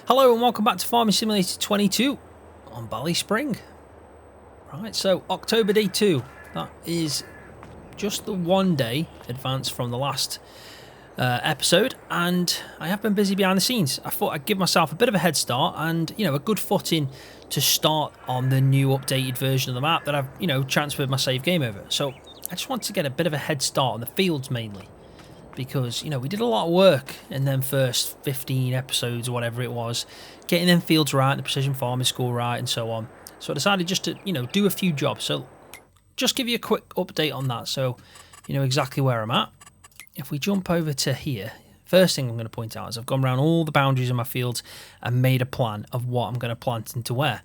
Hello and welcome back to Farming Simulator 22 on ballyspring. Right, so October day 2, that is just the one day advance from the last episode, and I have been busy behind the scenes. I thought I'd give myself a bit of a head start and, you know, a good footing to start on the new updated version of the map that I've, you know, transferred my save game over. So I just want to get a bit of a head start on the fields mainly, because, you know, we did a lot of work in them first 15 episodes or whatever it was, getting them fields right, the precision farming school right, and so on. So I decided just to, you know, do a few jobs. So just give you a quick update on that so you know exactly where I'm at. If we jump over to here, first thing I'm going to point out is I've gone around all the boundaries of my fields and made a plan of what I'm going to plant into where.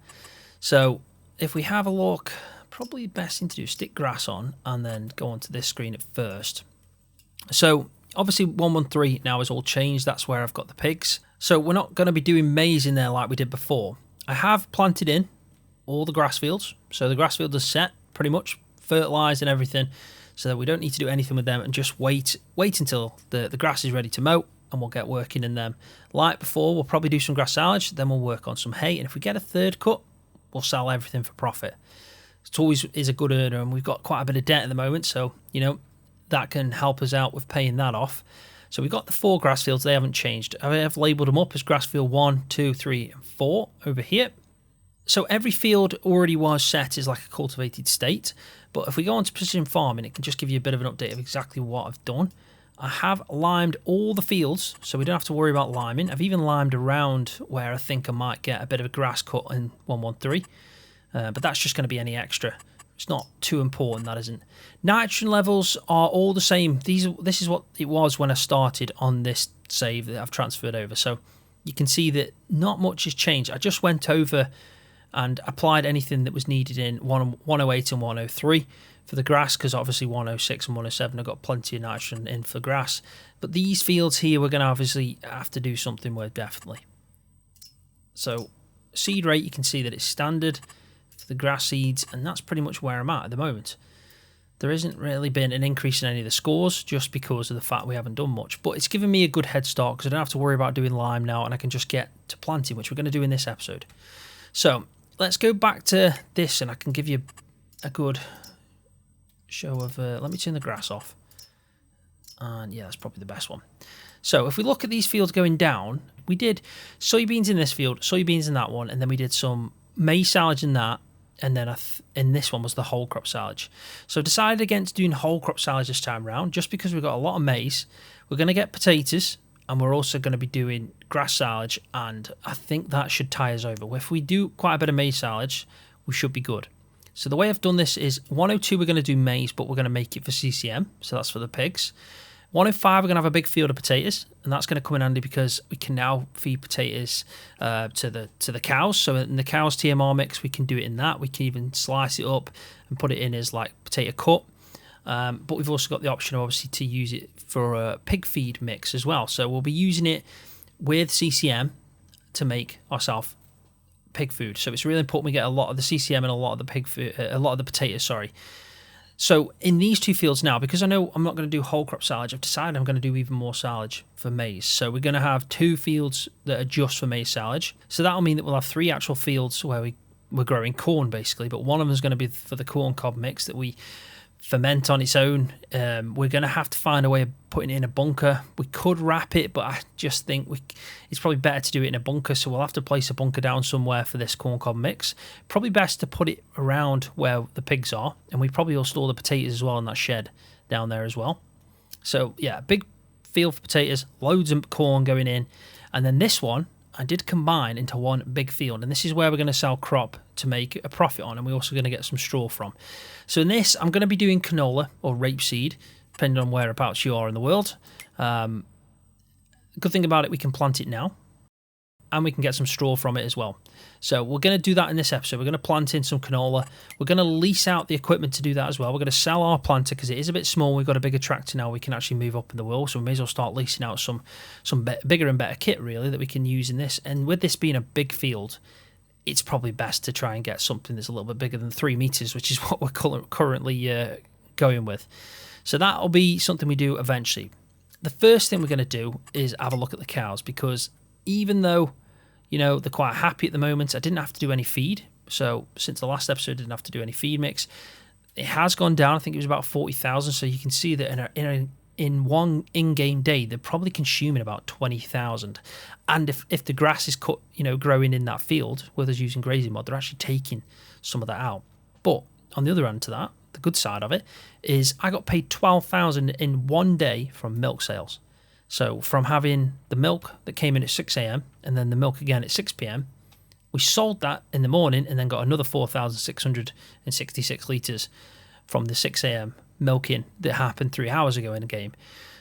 So if we have a look, probably the best thing to do is stick grass on and then go onto this screen at first. So obviously 113 now has all changed. That's where I've got the pigs. So we're not going to be doing maize in there like we did before. I have planted in all the grass fields. So the grass fields are set pretty much, fertilised and everything, so that we don't need to do anything with them and just wait until the grass is ready to mow, and we'll get working in them. Like before, we'll probably do some grass silage, then we'll work on some hay, and if we get a third cut, we'll sell everything for profit. It always is a good earner, and we've got quite a bit of debt at the moment, so, you know, that can help us out with paying that off. So we've got the 4 grass fields, they haven't changed. I have labelled them up as grass field 1, 2, 3 and 4 over here. So every field already was set as like a cultivated state, but if we go on to precision farming, it can just give you a bit of an update of exactly what I've done. I have limed all the fields, so we don't have to worry about liming. I've even limed around where I think I might get a bit of a grass cut in 113, but that's just going to be any extra. It's not too important, that isn't. Nitrogen levels are all the same. This is what it was when I started on this save that I've transferred over. So you can see that not much has changed. I just went over and applied anything that was needed in 108 and 103 for the grass, because obviously 106 and 107 I've got plenty of nitrogen in for grass. But these fields here we're going to obviously have to do something with, definitely. So seed rate, you can see that it's standard the grass seeds, and that's pretty much where I'm at the moment. There isn't really been an increase in any of the scores just because of the fact we haven't done much, but it's given me a good head start because I don't have to worry about doing lime now, and I can just get to planting, which we're going to do in this episode. So let's go back to this and I can give you a good show of let me turn the grass off, and yeah, that's probably the best one. So if we look at these fields going down, we did soybeans in this field, soybeans in that one, and then we did some maize silage in that, and then in this one was the whole crop silage. So decided against doing whole crop silage this time around, just because we've got a lot of maize. We're going to get potatoes, and we're also going to be doing grass silage, and I think that should tie us over. If we do quite a bit of maize silage, we should be good. So the way I've done this is 102 we're going to do maize, but we're going to make it for CCM, so that's for the pigs. 105 we're going to have a big field of potatoes, and that's going to come in handy because we can now feed potatoes to the cows. So in the cows TMR mix, we can do it in that. We can even slice it up and put it in as like potato cut. But we've also got the option obviously to use it for a pig feed mix as well. So we'll be using it with CCM to make ourselves pig food. So it's really important we get a lot of the CCM and a lot of the pig food, a lot of the potatoes, sorry. So in these two fields now, because I know I'm not going to do whole crop silage, I've decided I'm going to do even more silage for maize. So we're going to have 2 fields that are just for maize silage. So that'll mean that we'll have 3 actual fields where we're growing corn basically, but one of them is going to be for the corn cob mix that we ferment on its own. We're going to have to find a way of putting it in a bunker. We could wrap it, but I just think it's probably better to do it in a bunker, so we'll have to place a bunker down somewhere for this corn cob mix. Probably best to put it around where the pigs are, and we probably will store the potatoes as well in that shed down there as well. So yeah, big field for potatoes, loads of corn going in, and then this one I did combine into one big field, and this is where we're going to sell crop to make a profit on, and we're also going to get some straw from. So in this, I'm going to be doing canola or rapeseed, depending on whereabouts you are in the world. Good thing about it, we can plant it now, and we can get some straw from it as well. So we're going to do that in this episode. We're going to plant in some canola. We're going to lease out the equipment to do that as well. We're going to sell our planter because it is a bit small. We've got a bigger tractor now. We can actually move up in the world, so we may as well start leasing out some bigger and better kit, really, that we can use in this. And with this being a big field, it's probably best to try and get something that's a little bit bigger than 3 meters, which is what we're currently going with. So that'll be something we do eventually. The first thing we're going to do is have a look at the cows, because even though, you know, they're quite happy at the moment, I didn't have to do any feed. So since the last episode, I didn't have to do any feed mix. It has gone down. I think it was about 40,000. So you can see that in one in-game day, they're probably consuming about 20,000. And if the grass is cut, you know, growing in that field, where they're using grazing mod, they're actually taking some of that out. But on the other end to that, the good side of it is I got paid 12,000 in one day from milk sales. So from having the milk that came in at 6 a.m. and then the milk again at 6 p.m, we sold that in the morning and then got another 4,666 litres from the 6 a.m. milking that happened 3 hours ago in the game.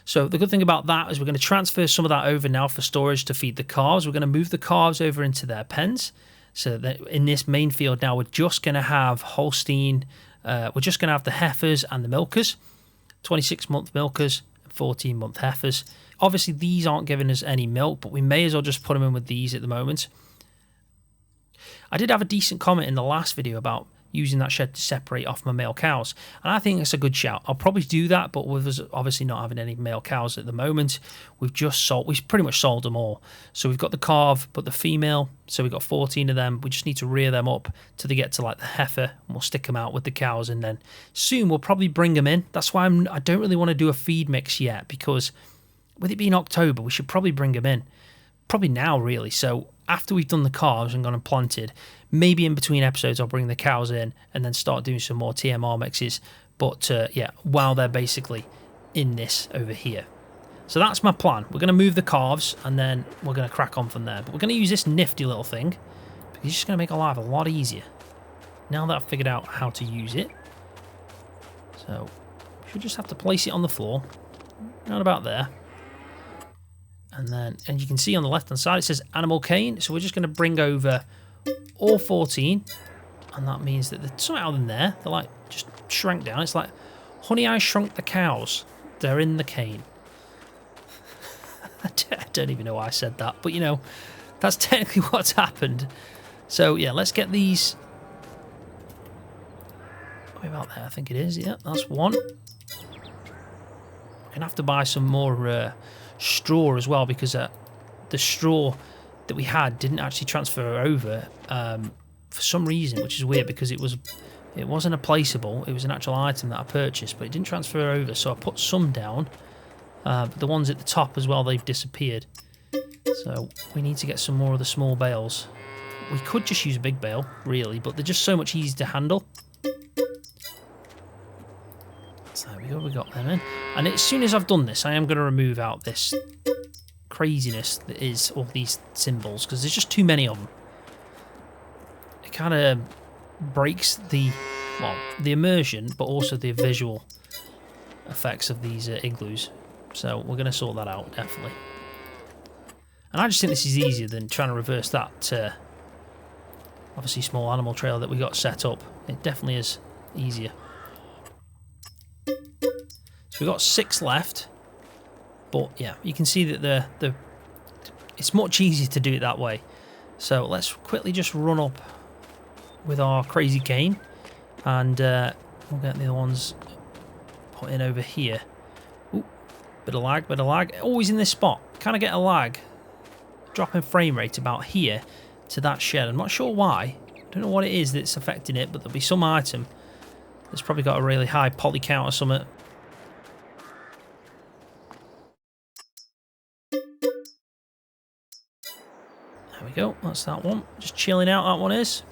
So the good thing about that is we're going to transfer some of that over now for storage to feed the calves. We're going to move the calves over into their pens. So that in this main field now, we're just going to have Holstein, we're just going to have the heifers and the milkers, 26-month milkers, 14-month heifers. Obviously, these aren't giving us any milk, but we may as well just put them in with these at the moment. I did have a decent comment in the last video about using that shed to separate off my male cows, and I think it's a good shout. I'll probably do that, but with us obviously not having any male cows at the moment, we've pretty much sold them all. So we've got the calf, but the female, so we've got 14 of them. We just need to rear them up till they get to like the heifer, and we'll stick them out with the cows, and then soon we'll probably bring them in. That's why I don't really want to do a feed mix yet, because with it being October, we should probably bring them in. Probably now, really. So after we've done the calves and gone and planted, maybe in between episodes I'll bring the cows in and then start doing some more TMR mixes. But yeah, while they're basically in this over here. So that's my plan. We're going to move the calves and then we're going to crack on from there. But we're going to use this nifty little thing because it's just going to make our life a lot easier. Now that I've figured out how to use it. So we should just have to place it on the floor. Right about there. And you can see on the left hand side it says animal cane, so we're just going to bring over all 14, and that means that there's somehow in there they're like just shrank down. It's like, honey, I shrunk the cows, they're in the cane. I don't even know why I said that, but you know, that's technically what's happened. So yeah, let's get these way about there. I think it is. Yeah, that's one. I'm gonna have to buy some more straw as well, because the straw that we had didn't actually transfer over for some reason, which is weird because it wasn't a placeable, it was an actual item that I purchased, but it didn't transfer over, so I put some down, but the ones at the top as well, they've disappeared. So we need to get some more of the small bales. We could just use a big bale really, but they're just so much easier to handle. So there we go, we got them in. And as soon as I've done this, I am going to remove out this craziness that is all these symbols, because there's just too many of them. It kind of breaks the immersion, but also the visual effects of these igloos. So we're going to sort that out, definitely. And I just think this is easier than trying to reverse that obviously small animal trail that we got set up. It definitely is easier. So we've got 6 left, but yeah, you can see that it's much easier to do it that way. So let's quickly just run up with our crazy cane, and we'll get the other ones put in over here. Ooh, bit of lag. Always in this spot. Kind of get a lag. Drop in frame rate about here to that shed. I'm not sure why. I don't know what it is that's affecting it, but there'll be some item It's probably got a really high poly count or something. There we go, that's that one. Just chilling out, that one is.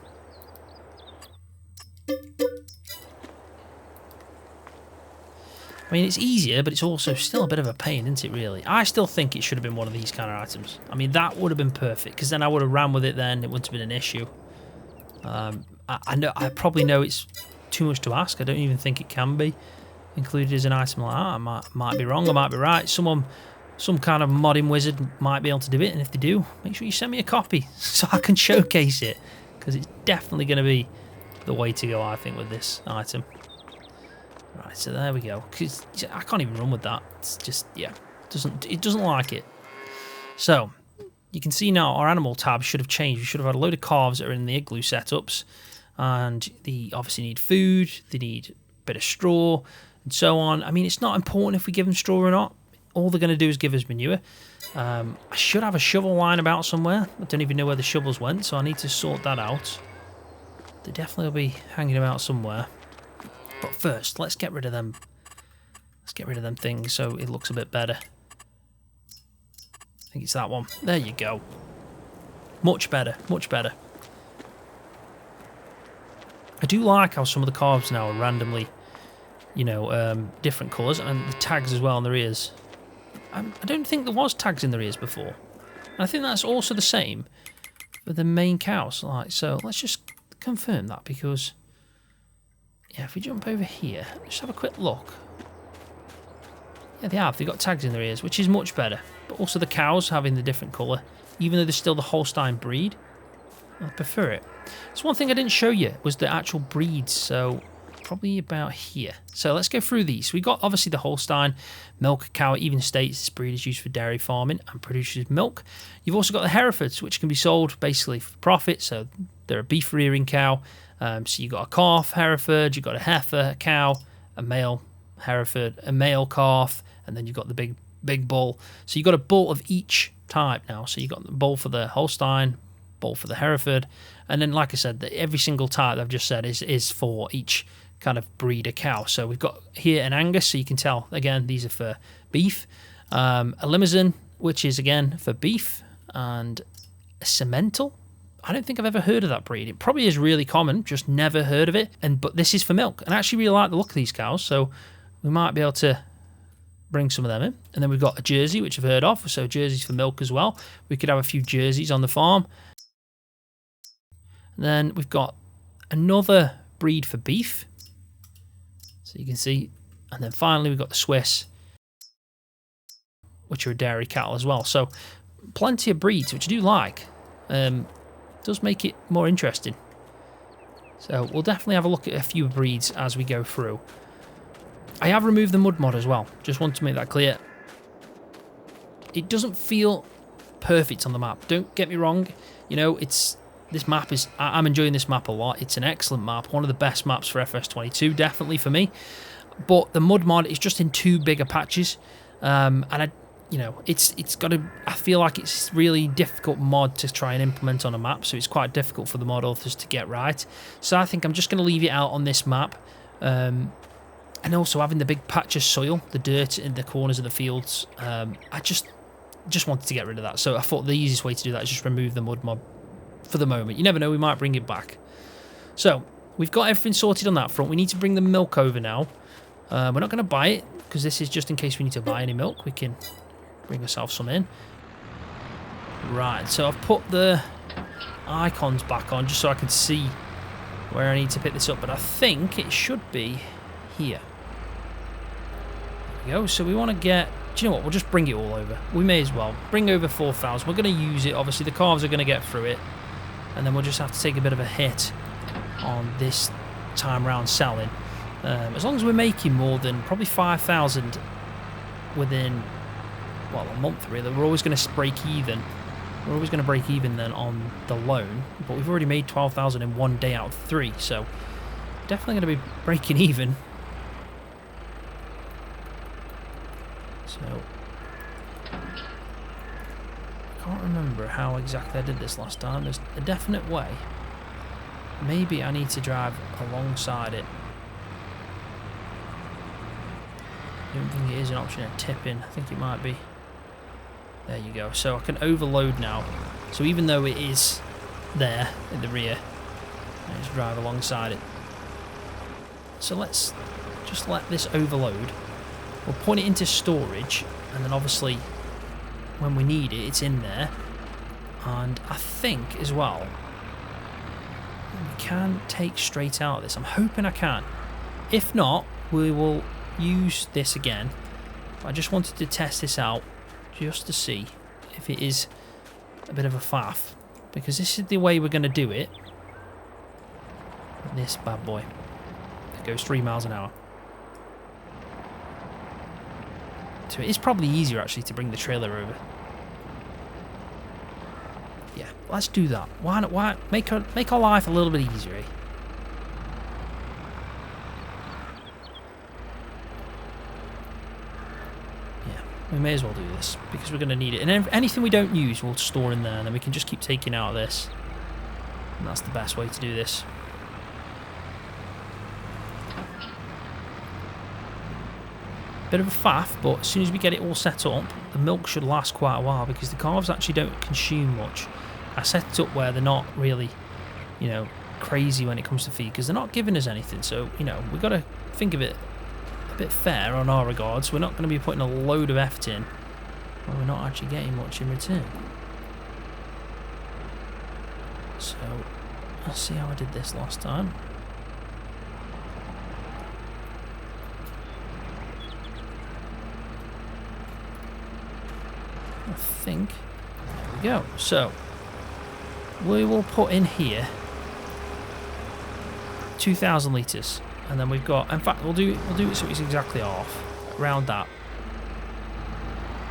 I mean, it's easier, but it's also still a bit of a pain, isn't it, really? I still think it should have been one of these kind of items. I mean, that would have been perfect, because then I would have ran with it then. It wouldn't have been an issue. I probably know it's too much to ask. I don't even think it can be included as an item like that. I might be wrong, I might be right. Some kind of modding wizard might be able to do it, and if they do, make sure you send me a copy so I can showcase it, because it's definitely going to be the way to go, I think, with this item. Right, so there we go. 'Cause I can't even run with that. It's just, yeah, it doesn't like it. So you can see now our animal tab should have changed. We should have had a load of calves that are in the igloo setups, and they obviously need food. They need a bit of straw and so on. I mean, it's not important if we give them straw or not. All they're going to do is give us manure. I should have a shovel lying about somewhere. I don't even know where the shovels went, so I need to sort that out. They definitely will be hanging about somewhere. But first, let's get rid of them. Let's get rid of them things so it looks a bit better. I think it's that one. There you go. Much better, much better. I do like how some of the calves now are randomly, you know, different colours, and the tags as well on their ears. I don't think there was tags in their ears before. And I think that's also the same for the main cows. Like, so let's just confirm that, because yeah, if we jump over here, just have a quick look. Yeah, they have. They've got tags in their ears, which is much better. But also the cows having the different colour, even though they're still the Holstein breed, I prefer it. So one thing I didn't show you was the actual breeds, so probably about here. So let's go through these. We got obviously the Holstein milk cow. It even states this breed is used for dairy farming and produces milk. You've also got the Herefords, which can be sold basically for profit. So they're a beef rearing cow. So you've got a calf Hereford, you've got a heifer cow, a male Hereford, a male calf, and then you've got the big bull. So you've got a bull of each type now. So you've got the bull for the Holstein, bull for the Hereford, and then, like I said, every single type I've just said is for each kind of breed of cow. So we've got here an Angus, so you can tell, again, these are for beef. A Limousin, which is, again, for beef, and a Simmental. I don't think I've ever heard of that breed. It probably is really common, just never heard of it. But this is for milk. And I actually really like the look of these cows, so we might be able to bring some of them in. And then we've got a Jersey, which I've heard of, so Jersey's for milk as well. We could have a few Jerseys on the farm. And then we've got another breed for beef, so you can see. And then finally we've got the Swiss, which are a dairy cattle as well. So plenty of breeds, which I do like. Does make it more interesting. So we'll definitely have a look at a few breeds as we go through. I have removed the mud mod as well. Just want to make that clear. It doesn't feel perfect on the map. Don't get me wrong. You know, this map is. I'm enjoying this map a lot. It's an excellent map. One of the best maps for FS22, definitely for me. But the mud mod is just in too big a patches, and you know, it's got to. I feel like it's really difficult mod to try and implement on a map, so it's quite difficult for the mod authors to get right. So I think I'm just going to leave it out on this map, and also having the big patch of soil, the dirt in the corners of the fields. I just wanted to get rid of that, so I thought the easiest way to do that is just remove the mud mod for the moment. You never know, we might bring it back. So we've got everything sorted on that front. We need to bring the milk over now. We're not going to buy it, because this is just in case we need to buy any milk. We can bring ourselves some in. Right, so I've put the icons back on just so I can see where I need to pick this up, but I think it should be here. There we go. So we want to get, do you know what, we'll just bring it all over. We may as well bring over 4,000. We're going to use it, obviously the calves are going to get through it, and then we'll just have to take a bit of a hit on this time round selling. As long as we're making more than probably 5,000 within, well, a month really, we're always going to break even. We're always going to break even then on the loan, but we've already made 12,000 in 1 day out of 3, so definitely going to be breaking even. So I can't remember how exactly I did this last time. There's a definite way. Maybe I need to drive alongside it. I don't think it is an option of tipping. I think it might be. There you go. So I can overload now. So even though it is there in the rear, I just drive alongside it. So let's just let this overload. We'll put it into storage, and then obviously when we need it, it's in there. And I think as well, we can take straight out of this. I'm hoping I can. If not, we will use this again. I just wanted to test this out just to see if it is a bit of a faff, because this is the way we're going to do it. This bad boy. It goes 3 miles an hour. So it is probably easier actually to bring the trailer over. Yeah, let's do that. Why not? Why make our life a little bit easier? Eh? Yeah, we may as well do this because we're going to need it. And anything we don't use, we'll store in there, and then we can just keep taking out of this. And that's the best way to do this. Bit of a faff, but as soon as we get it all set up, the milk should last quite a while because the calves actually don't consume much. I set it up where they're not really, you know, crazy when it comes to feed because they're not giving us anything. So, you know, we've got to think of it a bit fair on our regards. We're not going to be putting a load of effort in when we're not actually getting much in return. So, let's see how I did this last time. I think there we go. So we will put in here 2,000 litres, and then we've got. In fact, we'll do it so it's exactly half around that,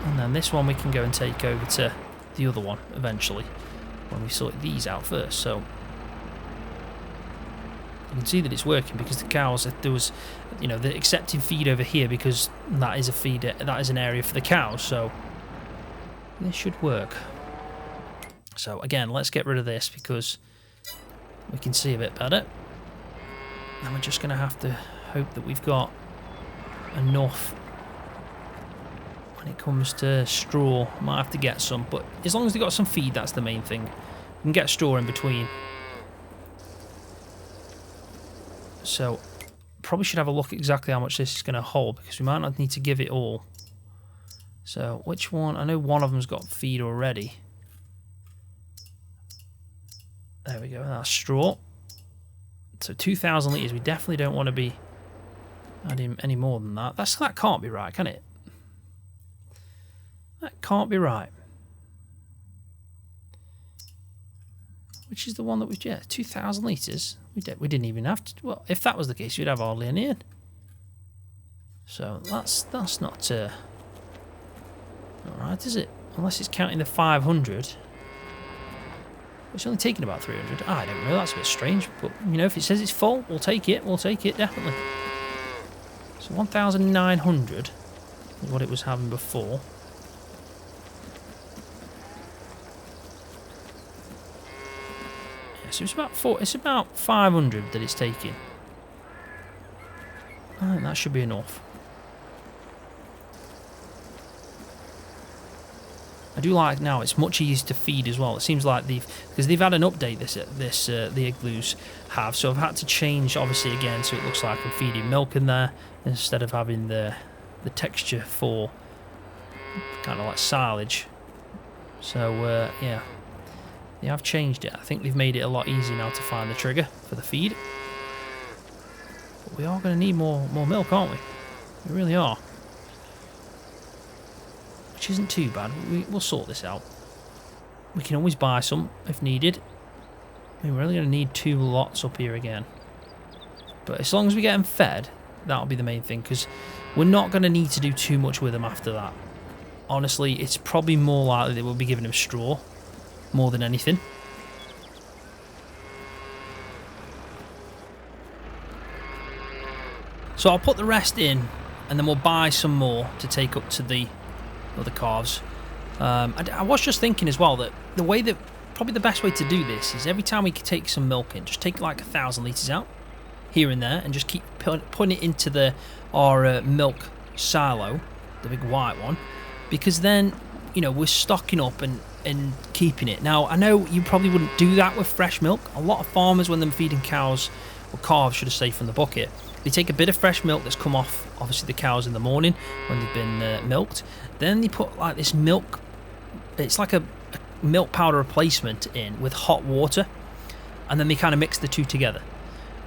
and then this one we can go and take over to the other one eventually when we sort these out first. So you can see that it's working because the cows, there was, you know, the accepting feed over here because that is a feed, that is an area for the cows. So this should work. So again, let's get rid of this because we can see a bit better. And we're just going to have to hope that we've got enough when it comes to straw. Might have to get some, but as long as they've got some feed, that's the main thing. We can get straw in between. So probably should have a look at exactly how much this is going to hold because we might not need to give it all. So, which one? I know one of them's got feed already. There we go, that's straw. So 2,000 litres, we definitely don't want to be adding any more than that. That can't be right, can it? That can't be right. Which is the one that we, yeah, 2,000 litres. We didn't even have to, well, if that was the case, we'd have hardly any in. So that's not... Alright, is it? Unless it's counting the 500. It's only taking about 300. I don't know, that's a bit strange. But, you know, if it says it's full, we'll take it. We'll take it, definitely. So 1,900 is what it was having before. Yeah, so it's about 500 that it's taking. I think that should be enough. I do like now it's much easier to feed as well. It seems like because they've had an update the igloos have, so I've had to change obviously again so it looks like I'm feeding milk in there instead of having the texture for kind of like silage. So yeah, they have changed it. I think they've made it a lot easier now to find the trigger for the feed. But we are going to need more milk, aren't we? We really are. Which isn't too bad. We'll sort this out. We can always buy some if needed. I mean, we're only going to need 2 lots up here again. But as long as we get them fed, that'll be the main thing, because we're not going to need to do too much with them after that. Honestly, it's probably more likely that we'll be giving them straw more than anything. So I'll put the rest in, and then we'll buy some more to take up to the other calves. I was just thinking as well that the way that probably the best way to do this is every time we take some milk in, just take like 1,000 litres out here and there, and just keep putting it into our milk silo, the big white one, because then, you know, we're stocking up and keeping it. Now, I know you probably wouldn't do that with fresh milk. A lot of farmers, when they're feeding cows, or calves, should I say, from the bucket, they take a bit of fresh milk that's come off, obviously, the cows in the morning when they've been milked. Then they put like this milk, it's like a milk powder replacement in with hot water, and then they kind of mix the two together.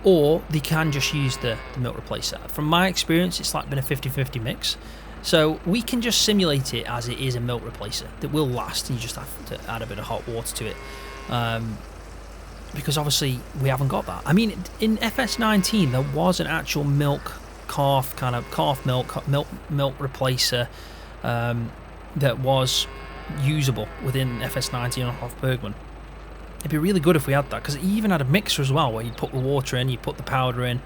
Or they can just use the milk replacer. From my experience, it's like been a 50-50 mix. So we can just simulate it as it is a milk replacer that will last, and you just have to add a bit of hot water to it. Because obviously we haven't got that. I mean, in FS19 there was an actual milk calf milk replacer that was usable within FS19 off Bergman. It'd be really good if we had that, because it even had a mixer as well, where you'd put the water in, you'd put the powder in,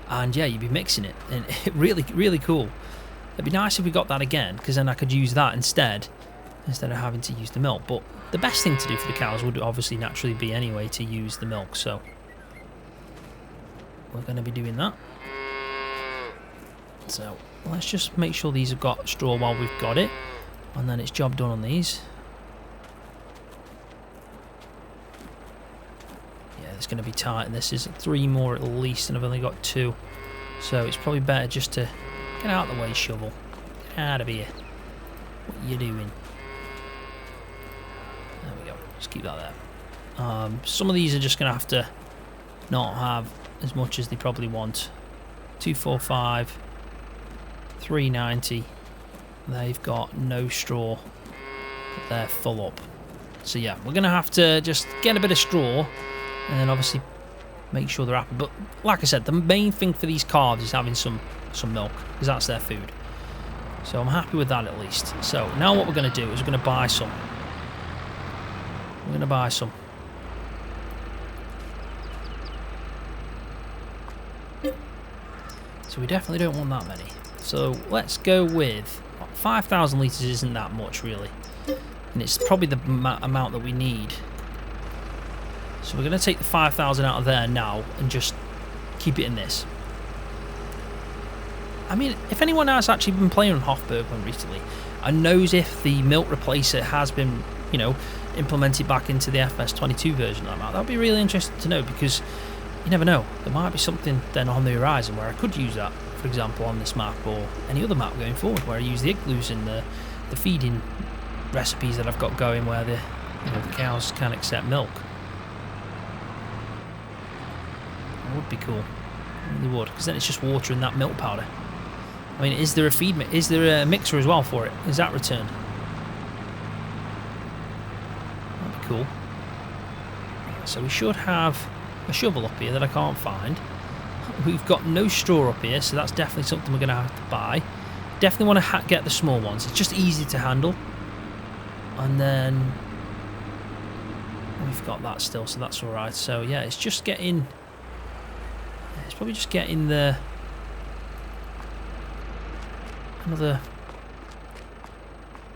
and yeah, you'd be mixing it. And it really cool. It'd be nice if we got that again, because then I could use that instead of having to use the milk. But the best thing to do for the cows would obviously naturally be anyway to use the milk, so we're going to be doing that. So let's just make sure these have got straw while we've got it, and then it's job done on these. Yeah, it's going to be tight, and this is 3 more at least, and I've only got 2, so it's probably better just to get out of the way, shovel. Get out of here. What are you doing? There we go. Just keep that there. Some of these are just going to have to not have as much as they probably want. 245, 390. They've got no straw, but they're full up. So yeah, we're going to have to just get a bit of straw, and then obviously make sure they're happy. But like I said, the main thing for these calves is having some milk, because that's their food. So I'm happy with that at least. So now what we're going to do is we're going to buy some. We're going to buy some. So we definitely don't want that many. So let's go with 5,000 litres isn't that much really. And it's probably the amount that we need. So we're going to take the 5,000 out of there now and just keep it in this. I mean, if anyone has actually been playing on Hofbergman recently and knows if the milk replacer has been, you know, implemented back into the FS22 version of that map, that would be really interesting to know, because you never know. There might be something then on the horizon where I could use that, for example, on this map or any other map going forward, where I use the igloos and the feeding recipes that I've got going, where the cows can accept milk. That would be cool. It really would, because then it's just water in that milk powder. I mean, is there a feed mix? Is there a mixer as well for it? Is that returned? That'd be cool. So we should have a shovel up here that I can't find. We've got no straw up here, so that's definitely something we're going to have to buy. Definitely want to get the small ones. It's just easy to handle. And then we've got that still, so that's all right. So yeah, it's just getting. It's probably just getting the. Another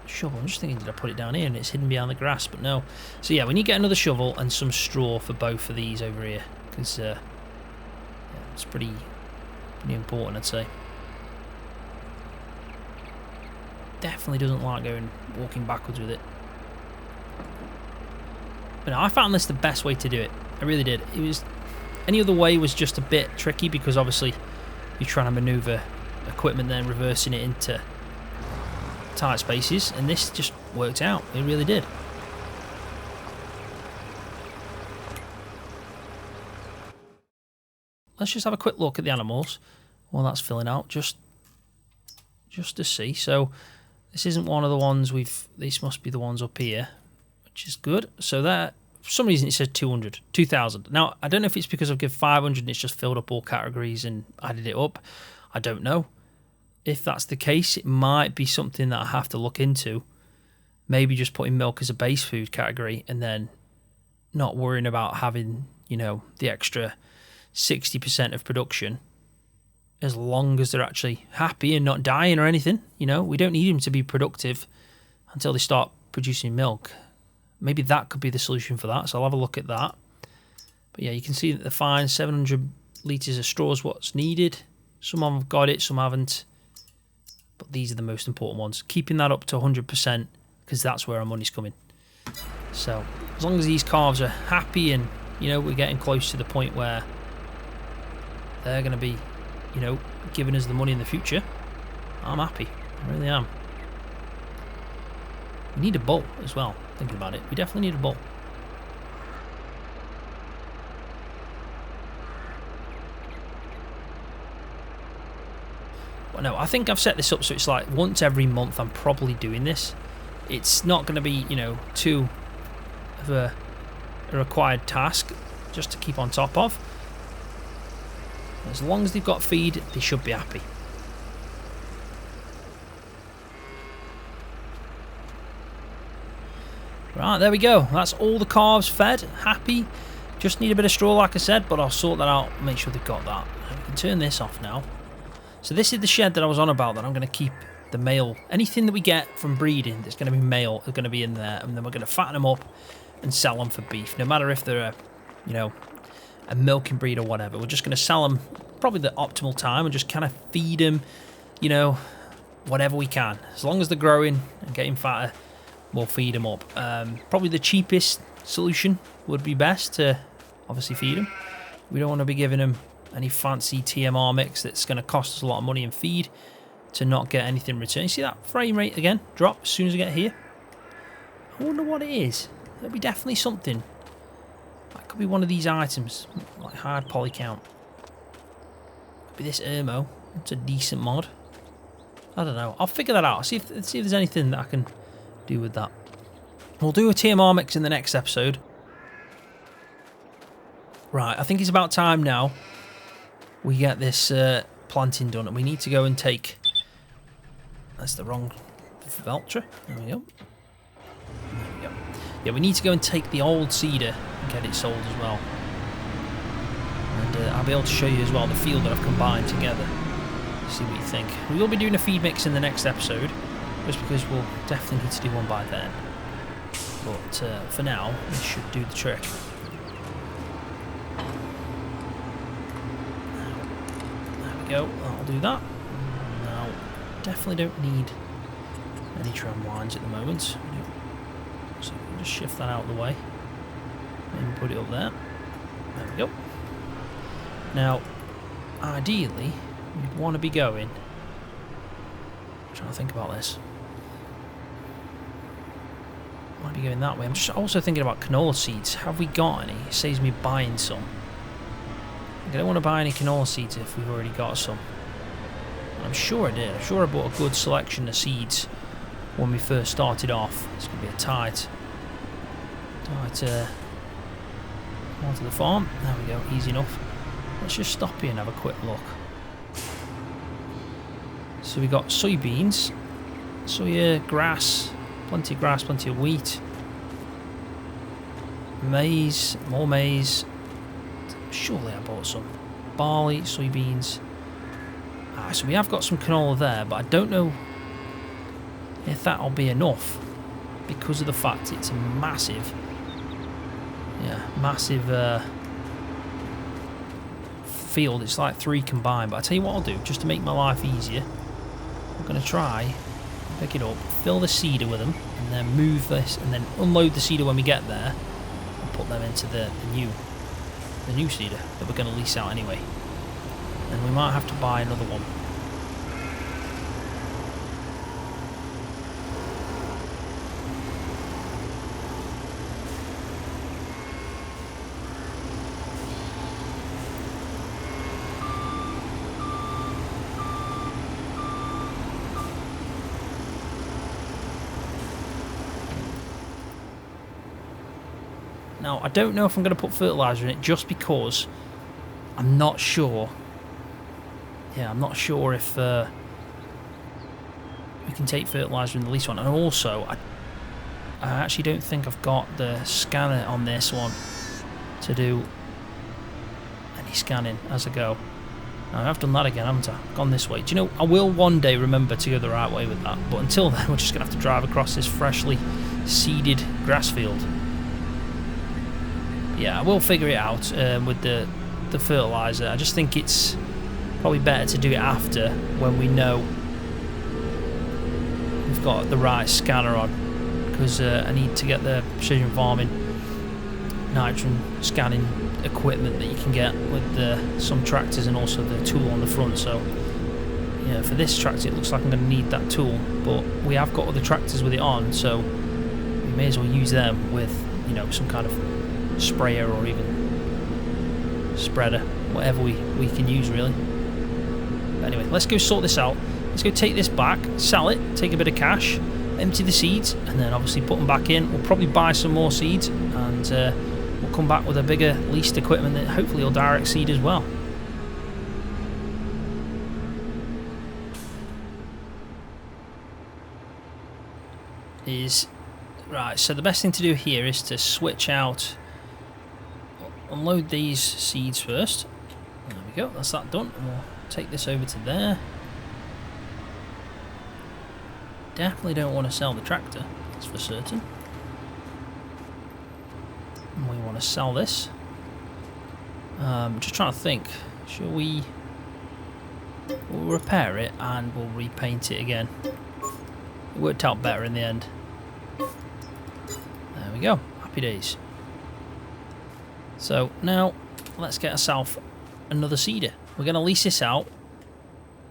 shovel. I'm just thinking, did I put it down here and it's hidden behind the grass? But no. So yeah, we need to get another shovel and some straw for both of these over here, because yeah, it's pretty important, I'd say. Definitely doesn't like walking backwards with it. But no, I found this the best way to do it. I really did. It was, any other way was just a bit tricky, because obviously you're trying to maneuver equipment, then reversing it into tight spaces, and this just worked out. It really did. Let's just have a quick look at the animals while that's filling out, just to see. So this isn't one of the ones these must be the ones up here, which is good. So that, for some reason it says 2,000. Now I don't know if it's because I've given 500 and it's just filled up all categories and added it up. I don't know. If that's the case, it might be something that I have to look into. Maybe just putting milk as a base food category and then not worrying about having, you know, the extra 60% of production, as long as they're actually happy and not dying or anything. You know, we don't need them to be productive until they start producing milk. Maybe that could be the solution for that, so I'll have a look at that. But yeah, you can see that they're fine. 700 litres of straw is what's needed. Some have got it, some haven't. but these are the most important ones. Keeping that up to 100% because that's where our money's coming. So as long as these calves are happy and, you know, we're getting close to the point where they're going to be, you know, giving us the money in the future, I'm happy. I really am. We need a bull as well, thinking about it. We definitely need a bull. Well, no, I think I've set this up so it's like once every month I'm probably doing this. It's not going to be, you know, too of a required task just to keep on top of. As long as they've got feed, they should be happy. Right, there we go. That's all the calves fed, happy. Just need a bit of straw, like I said, but I'll sort that out, make sure they've got that. And we can turn this off now. So this is the shed that I was on about, that I'm going to keep the male. Anything that we get from breeding that's going to be male are going to be in there, and then we're going to fatten them up and sell them for beef. No matter if they're a, you know, a milking breed or whatever, we're just going to sell them probably the optimal time and just kind of feed them, you know, whatever we can. As long as they're growing and getting fatter, we'll feed them up. Probably the cheapest solution would be best to obviously feed them. We don't want to be giving them any fancy TMR mix that's going to cost us a lot of money in feed to not get anything in return. You see that frame rate again drop as soon as I get here? I wonder what it is. There'll be definitely something. That could be one of these items, like hard poly count. Could be this Ermo. It's a decent mod. I don't know. I'll figure that out. See if there's anything that I can do with that. We'll do a TMR mix in the next episode. Right, I think it's about time now we get this planting done, and we need to go and take... That's the wrong Veltra. There we go. There we go. Yeah, we need to go and take the old cedar and get it sold as well. And I'll be able to show you as well the field that I've combined together. See what you think. We will be doing a feed mix in the next episode, just because we'll definitely need to do one by then. But for now, this should do the trick. There we go. I'll do that. Now, definitely don't need any tram lines at the moment. So we'll just shift that out of the way and put it up there. There we go. Now, ideally, we'd want to be going... I'm trying to think about this. Might be going that way. I'm just also thinking about canola seeds. Have we got any? It saves me buying some. I don't want to buy any canola seeds if we've already got some. I'm sure I did. I'm sure I bought a good selection of seeds when we first started off. It's going to be a tight onto the farm. There we go. Easy enough. Let's just stop here and have a quick look. So we got soybeans, soya, grass, plenty of wheat, maize, more maize. Surely I bought some barley, soybeans. So we have got some canola there, but I don't know if that'll be enough because of the fact it's a massive, field. It's like 3 combined. But I tell you what I'll do, just to make my life easier, I'm going to try, pick it up, fill the cedar with them, and then move this, and then unload the cedar when we get there, and put them into the new cedar that we're going to lease out anyway. And we might have to buy another one. Now, I don't know if I'm going to put fertiliser in it just because I'm not sure. Yeah, I'm not sure if we can take fertiliser in the lease one. And also, I actually don't think I've got the scanner on this one to do any scanning as I go. Now, I've done that again, haven't I? Gone this way. Do you know, I will one day remember to go the right way with that. But until then, we're just going to have to drive across this freshly seeded grass field. Yeah, I will figure it out with the fertiliser. I just think it's probably better to do it after, when we know got the right scanner on, because I need to get the precision farming nitrogen scanning equipment that you can get with some tractors, and also the tool on the front. So yeah, for this tractor it looks like I'm going to need that tool, but we have got other tractors with it on, so we may as well use them with, you know, some kind of sprayer or even spreader, whatever we can use really. But anyway, let's go sort this out. Let's go take this back, sell it, take a bit of cash, empty the seeds, and then obviously put them back in. We'll probably buy some more seeds, and we'll come back with a bigger leased equipment that hopefully will direct seed as well. Right, so the best thing to do here is to switch out, unload these seeds first. There we go, that's that done. And we'll take this over to there. Definitely don't want to sell the tractor, that's for certain. And we want to sell this. Just trying to think, shall we? We'll repair it and we'll repaint it again. It worked out better in the end. There we go, happy days. So now let's get ourselves another seeder. We're going to lease this out,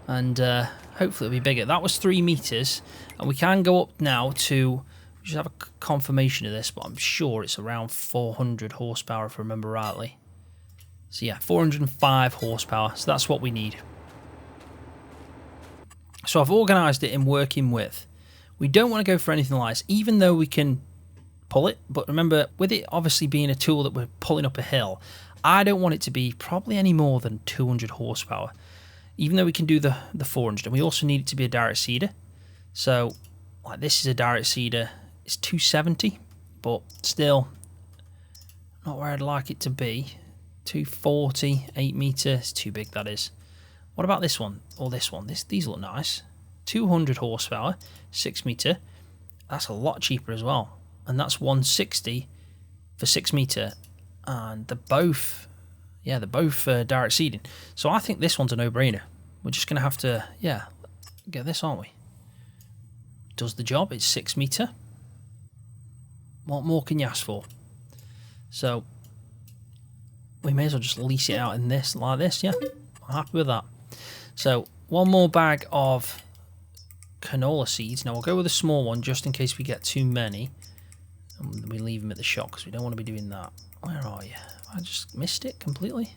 and hopefully it'll be bigger. That was 3 meters, and we can go up now to, just have a confirmation of this, but I'm sure it's around 400 horsepower if I remember rightly. So yeah, 405 horsepower, so that's what we need. So I've organised it in working with. We don't want to go for anything like this, even though we can pull it. But remember, with it obviously being a tool that we're pulling up a hill, I don't want it to be probably any more than 200 horsepower. Even though we can do the 400, and we also need it to be a direct seeder. So, like, this is a direct seeder. It's 270, but still not where I'd like it to be. 240, 8 meters, too big, that is. What about this one, or this one? These look nice. 200 horsepower, 6 meter. That's a lot cheaper as well, and that's 160 for 6 meter, and they're both, yeah, they're both direct seeding. So I think this one's a no-brainer. We're just gonna have to, yeah, get this, aren't we? Does the job. It's 6 meter. What more can you ask for? So we may as well just lease it out in this, like this. Yeah, I'm happy with that. So one more bag of canola seeds. Now we'll go with a small one just in case we get too many and we leave them at the shop, because we don't want to be doing that. Where are you? I just missed it completely.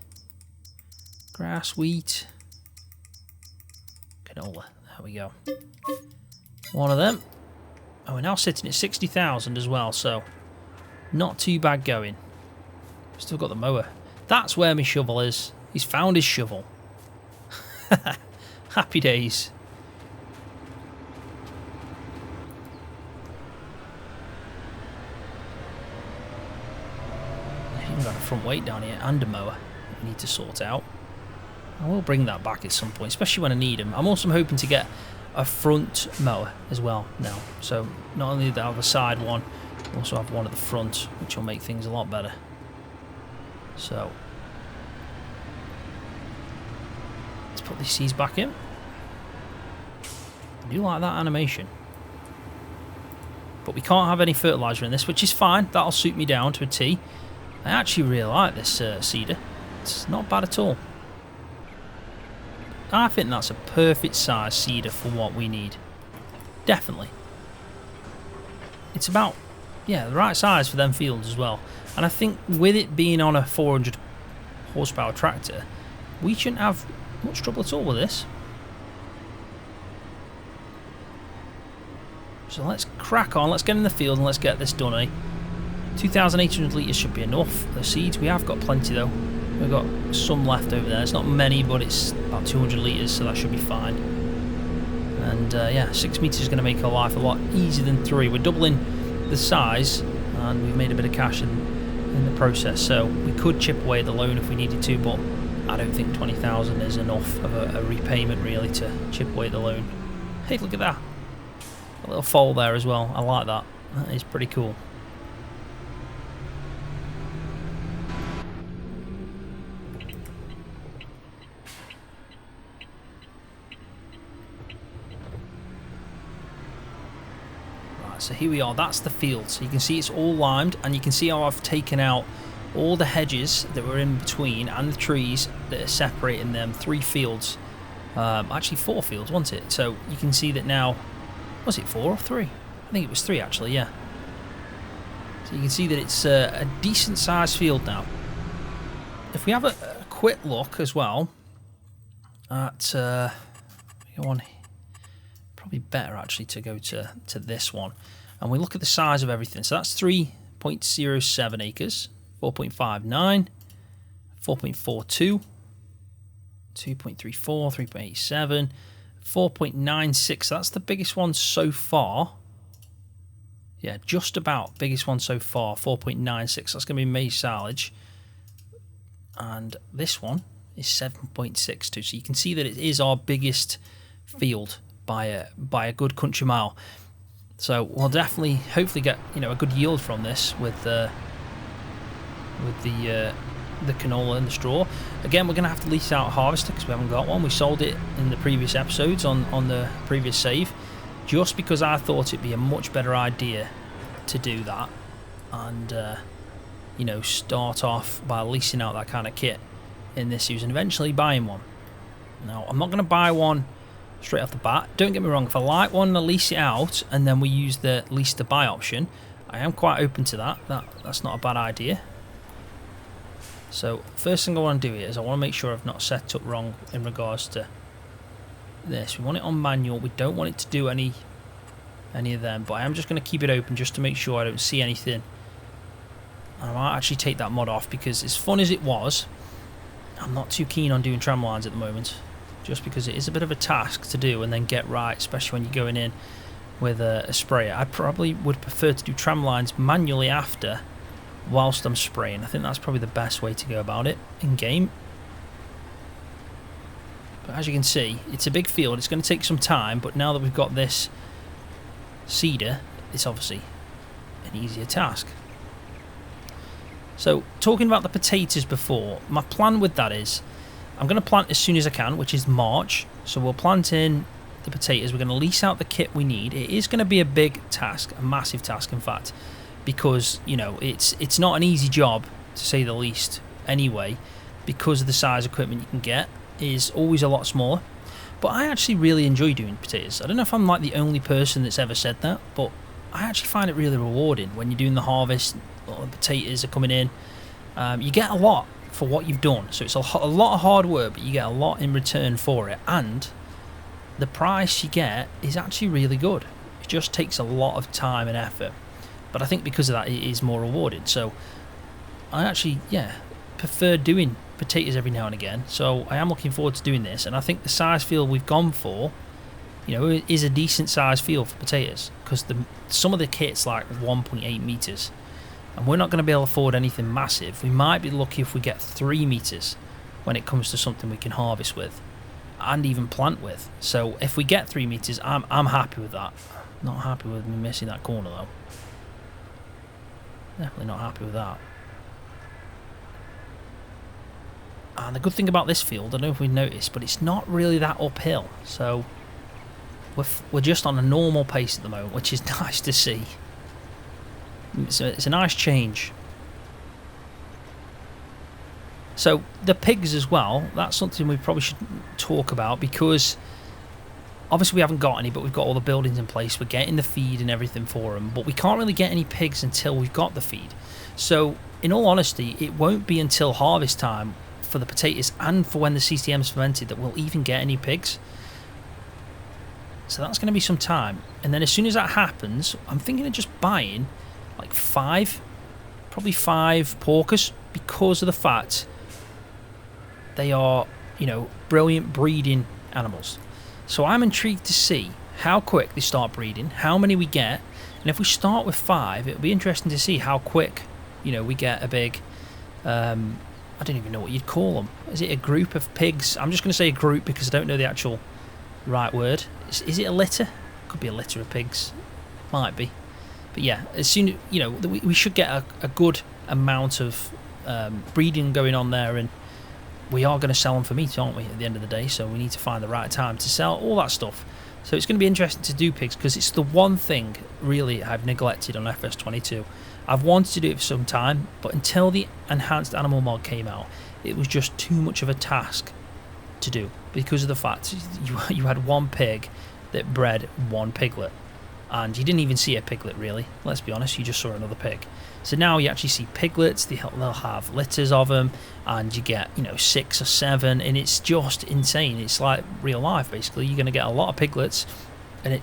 Grass, wheat, canola. There we go. One of them. Oh, we're now sitting at 60,000 as well, so not too bad going. Still got the mower. That's where my shovel is. He's found his shovel. Happy days. I've even got a front weight down here and a mower we need to sort out. I will bring that back at some point, especially when I need them. I'm also hoping to get a front mower as well now. So not only do I have a side one, I also have one at the front, which will make things a lot better. So let's put these seeds back in. I do like that animation. But we can't have any fertiliser in this, which is fine. That'll suit me down to a T. I actually really like this seeder. It's not bad at all. I think that's a perfect size seeder for what we need. Definitely. It's about, yeah, the right size for them fields as well. And I think with it being on a 400 horsepower tractor, we shouldn't have much trouble at all with this. So let's crack on, let's get in the field and let's get this done, eh? 2,800 litres should be enough. The seeds, we have got plenty though. We've got some left over there. It's not many, but it's about 200 litres, so that should be fine. And yeah, 6 metres is going to make our life a lot easier than 3. We're doubling the size, and we've made a bit of cash in the process. So we could chip away the loan if we needed to, but I don't think 20,000 is enough of a repayment really to chip away the loan. Hey, look at that. A little fold there as well. I like that. That is pretty cool. Right, so here we are, that's the field. So you can see it's all limed, and you can see how I've taken out all the hedges that were in between and the trees that are separating them 3 fields. Actually 4 fields, wasn't it? So you can see that now, was it 4 or 3? I think it was 3 actually, yeah. So you can see that it's a decent sized field now. If we have a quick look as well at one, probably better actually to go to this one, and we look at the size of everything. So that's 3.07 acres, 4.59, 4.42, 2.34, 3.87, 4.96. That's the biggest one so far. Yeah, just about biggest one so far, 4.96. That's going to be May silage. And this one is 7.62. So you can see that it is our biggest field by a good country mile. So we'll definitely, hopefully, get a good yield from this with the canola and the straw. Again, we're going to have to lease out a harvester because we haven't got one. We sold it in the previous episodes on the previous save, just because I thought it'd be a much better idea to do that and start off by leasing out that kind of kit in this use and eventually buying one. Now, I'm not going to buy one straight off the bat. Don't get me wrong, if I like one, I'll lease it out and then we use the lease to buy option. I am quite open to that. That's not a bad idea. So first thing I want to do here is I want to make sure I've not set up wrong in regards to this. We want it on manual. We don't want it to do any of them, but I am just going to keep it open just to make sure I don't see anything. I might actually take that mod off because as fun as it was, I'm not too keen on doing tram lines at the moment, just because it is a bit of a task to do and then get right, especially when you're going in with a sprayer. I probably would prefer to do tram lines manually after, whilst I'm spraying. I think that's probably the best way to go about it in game. But as you can see, it's a big field. It's going to take some time, but now that we've got this seeder, it's obviously an easier task. So talking about the potatoes before, my plan with that is I'm going to plant as soon as I can, which is March. So we'll plant in the potatoes. We're going to lease out the kit we need. It is going to be a big task, a massive task in fact, because it's not an easy job to say the least anyway, because of the size of equipment you can get is always a lot smaller. But I actually really enjoy doing potatoes. I don't know if I'm like the only person that's ever said that, but I actually find it really rewarding when you're doing the harvest. The potatoes are coming in. You get a lot for what you've done, so it's a lot of hard work, but you get a lot in return for it, and the price you get is actually really good. It just takes a lot of time and effort, but I think because of that it is more rewarding. So I actually prefer doing potatoes every now and again, so I am looking forward to doing this, and I think the size field we've gone for is a decent size field for potatoes, because some of the kit's like 1.8 meters. And we're not going to be able to afford anything massive. We might be lucky if we get 3 meters when it comes to something we can harvest with and even plant with. So if we get 3 meters, I'm happy with that. Not happy with me missing that corner though. Definitely not happy with that. And the good thing about this field, I don't know if we noticed, but it's not really that uphill. So we're just on a normal pace at the moment, which is nice to see. It's a nice change. So the pigs as well, that's something we probably should talk about, because obviously we haven't got any, but we've got all the buildings in place. We're getting the feed and everything for them, but we can't really get any pigs until we've got the feed. So in all honesty, it won't be until harvest time for the potatoes and for when the CTM's fermented that we'll even get any pigs. So that's going to be some time. And then as soon as that happens, I'm thinking of just buying like 5, probably 5 porkers, because of the fact they are, brilliant breeding animals. So I'm intrigued to see how quick they start breeding, how many we get, and if we start with 5, it'll be interesting to see how quick, we get a big, I don't even know what you'd call them. Is it a group of pigs? I'm just going to say a group because I don't know the actual right word. Is it a litter? Could be a litter of pigs. Might be. But yeah, as soon we should get a good amount of breeding going on there, and we are going to sell them for meat, aren't we, at the end of the day? So we need to find the right time to sell all that stuff. So it's going to be interesting to do pigs, because it's the one thing really I've neglected on FS22. I've wanted to do it for some time, but until the enhanced animal mod came out, it was just too much of a task to do, because of the fact you had one pig that bred one piglet, and you didn't even see a piglet really, let's be honest, you just saw another pig. So now you actually see piglets, they'll have litters of them, and you get, you know, 6 or 7, and it's just insane. It's like real life basically. You're going to get a lot of piglets, and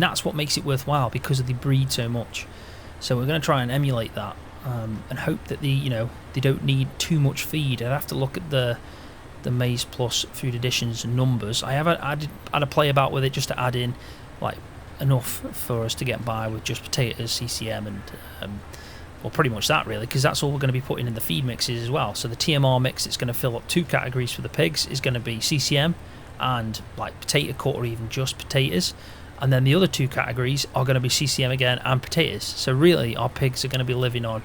that's what makes it worthwhile, because they breed so much. So we're going to try and emulate that, and hope that they don't need too much feed. I'd have to look at the Maize Plus Food Editions numbers. I have had a play about with it just to add in like enough for us to get by with just potatoes, CCM, and well, pretty much that really, because that's all we're going to be putting in the feed mixes as well. So the TMR mix that's going to fill up 2 categories for the pigs is going to be CCM and like potato cut, or even just potatoes, and then the other 2 categories are going to be CCM again and potatoes. So really our pigs are going to be living on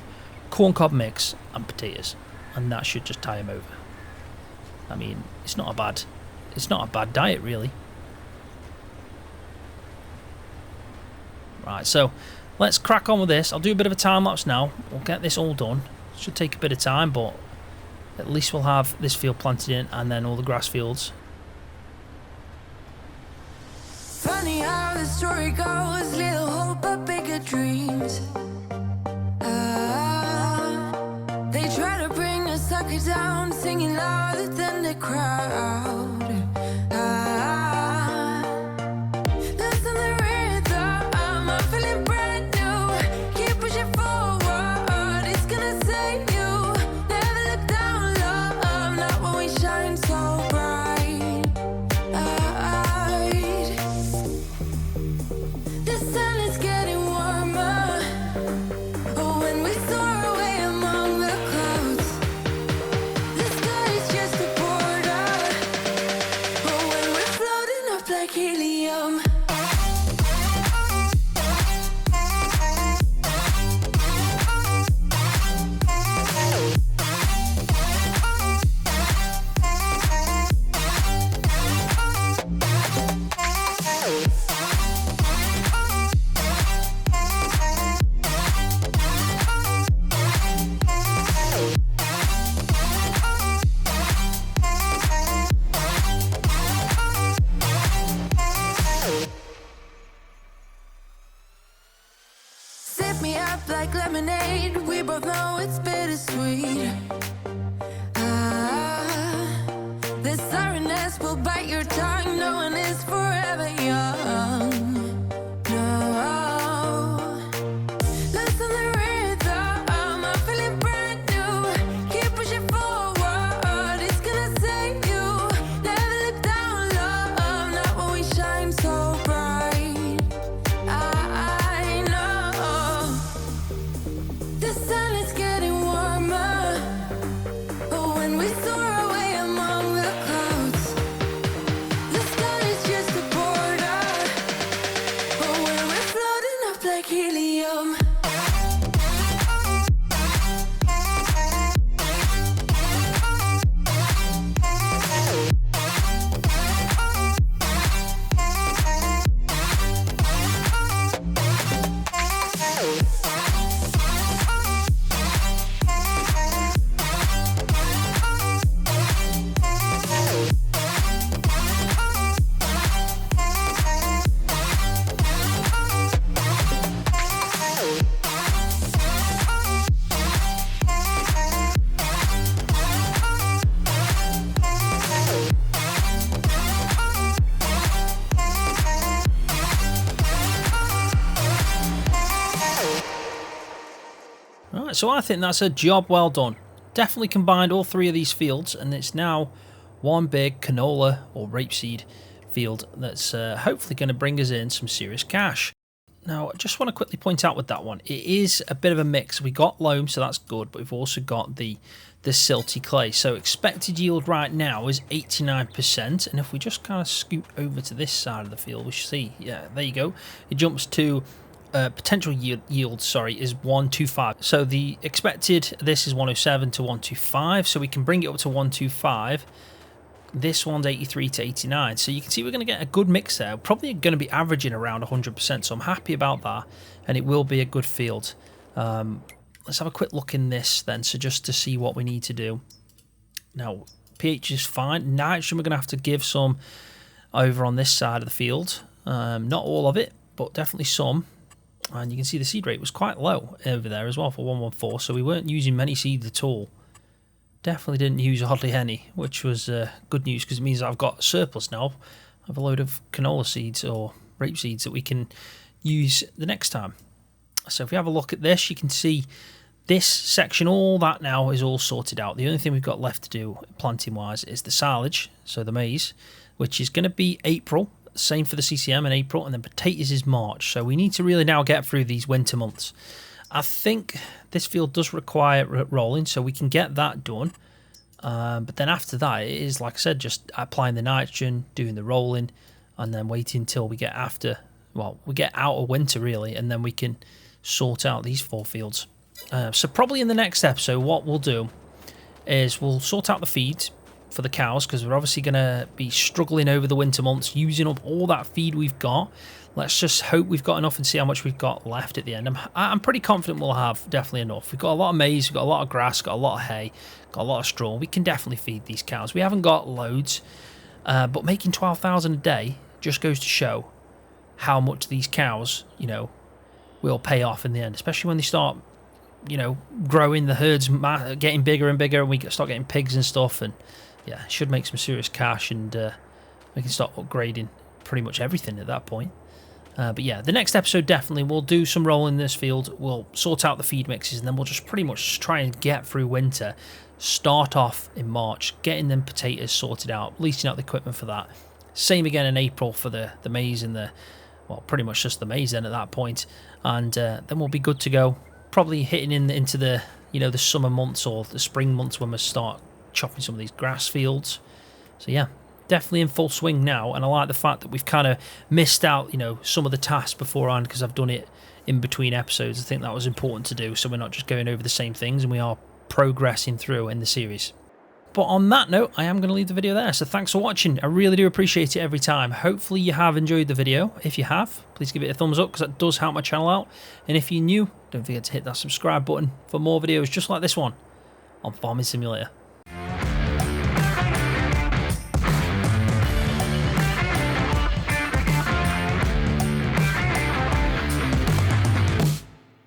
corn cob mix and potatoes, and that should just tie them over. I mean, it's not a bad diet really. Right, so let's crack on with this. I'll do a bit of a time lapse now. We'll get this all done. It should take a bit of time, but at least we'll have this field planted in, and then all the grass fields. Funny how the story goes, little hope but bigger dreams. They try to bring a sucker down, singing louder than the crowd. Listen the rhythm, I'm feeling brand new. Keep pushing forward, it's gonna save you. Never look down, love, not when we shine so bright. The sun is getting warmer, but when we soar away among the clouds, the sky is just a border. But when we're floating up like helium, sip me up like lemonade. We both know it's bittersweet. The sorrowness will bite your tongue. No one is forever young. No. Listen the rhythm, I'm feeling brand new. Keep pushing forward, it's gonna save you. Never look down, love, not when we shine so bright. I know the sun is getting warmer, but when we soar away among the clouds, the sky is just a border. But when we're floating up like helium, Right, so I think that's a job well done. Definitely combined all 3 of these fields, and it's now one big canola or rapeseed field that's hopefully going to bring us in some serious cash. Now, I just want to quickly point out with that one, it is a bit of a mix. We got loam, so that's good, but we've also got the silty clay. So expected yield right now is 89%, and if we just kind of scoot over to this side of the field, we should see, yeah, there you go. It jumps to potential yield, sorry, is 125. So the expected, this is 107 to 125, so we can bring it up to 125 This one's 83 to 89. So you can see we're going to get a good mix there. Probably going to be averaging around 100%. So I'm happy about that. And it will be a good field. Let's have a quick look in this then. So just to see what we need to do. Now, pH is fine. Nitrogen we're going to have to give some over on this side of the field. Not all of it, but definitely some. And you can see the seed rate was quite low over there as well for 114. So we weren't using many seeds at all. Definitely didn't use hardly any, which was good news because it means I've got surplus now. I have a load of canola seeds or rape seeds that we can use the next time. So if we have a look at this, you can see this section, all that now is all sorted out. The only thing we've got left to do planting wise is the silage, so the maize, which is going to be April. Same for the CCM in April, and then potatoes is March. So we need to really now get through these winter months. I think this field does require rolling, so we can get that done. But then after that, it is, like I said, just applying the nitrogen, doing the rolling, and then waiting until we get we get out of winter really, and then we can sort out these 4 fields. So probably in the next episode, what we'll do is we'll sort out the feeds for the cows, because we're obviously going to be struggling over the winter months, using up all that feed we've got. Let's just hope we've got enough and see how much we've got left at the end. I'm pretty confident we'll have definitely enough. We've got a lot of maize, we've got a lot of grass, got a lot of hay, got a lot of straw. We can definitely feed these cows. We haven't got loads, but making 12,000 a day just goes to show how much these cows, will pay off in the end, especially when they start, growing, the herds getting bigger and bigger, and we start getting pigs and stuff, and yeah, it should make some serious cash, and we can start upgrading pretty much everything at that point. But yeah, the next episode definitely we'll do some rolling in this field, we'll sort out the feed mixes, and then we'll just pretty much try and get through winter, start off in March, getting them potatoes sorted out, leasing out the equipment for that. Same again in April for the maize and pretty much just the maize then at that point, and then we'll be good to go. Probably hitting into the the summer months or the spring months when we start chopping some of these grass fields. So yeah, definitely in full swing now, and I like the fact that we've kind of missed out some of the tasks beforehand, because I've done it in between episodes. I think that was important to do, so we're not just going over the same things, and we are progressing through in the series. But on that note, I am going to leave the video there. So thanks for watching. I really do appreciate it every time. Hopefully you have enjoyed the video. If you have, please give it a thumbs up, because that does help my channel out. And if you're new, don't forget to hit that subscribe button for more videos just like this one on Farming Simulator.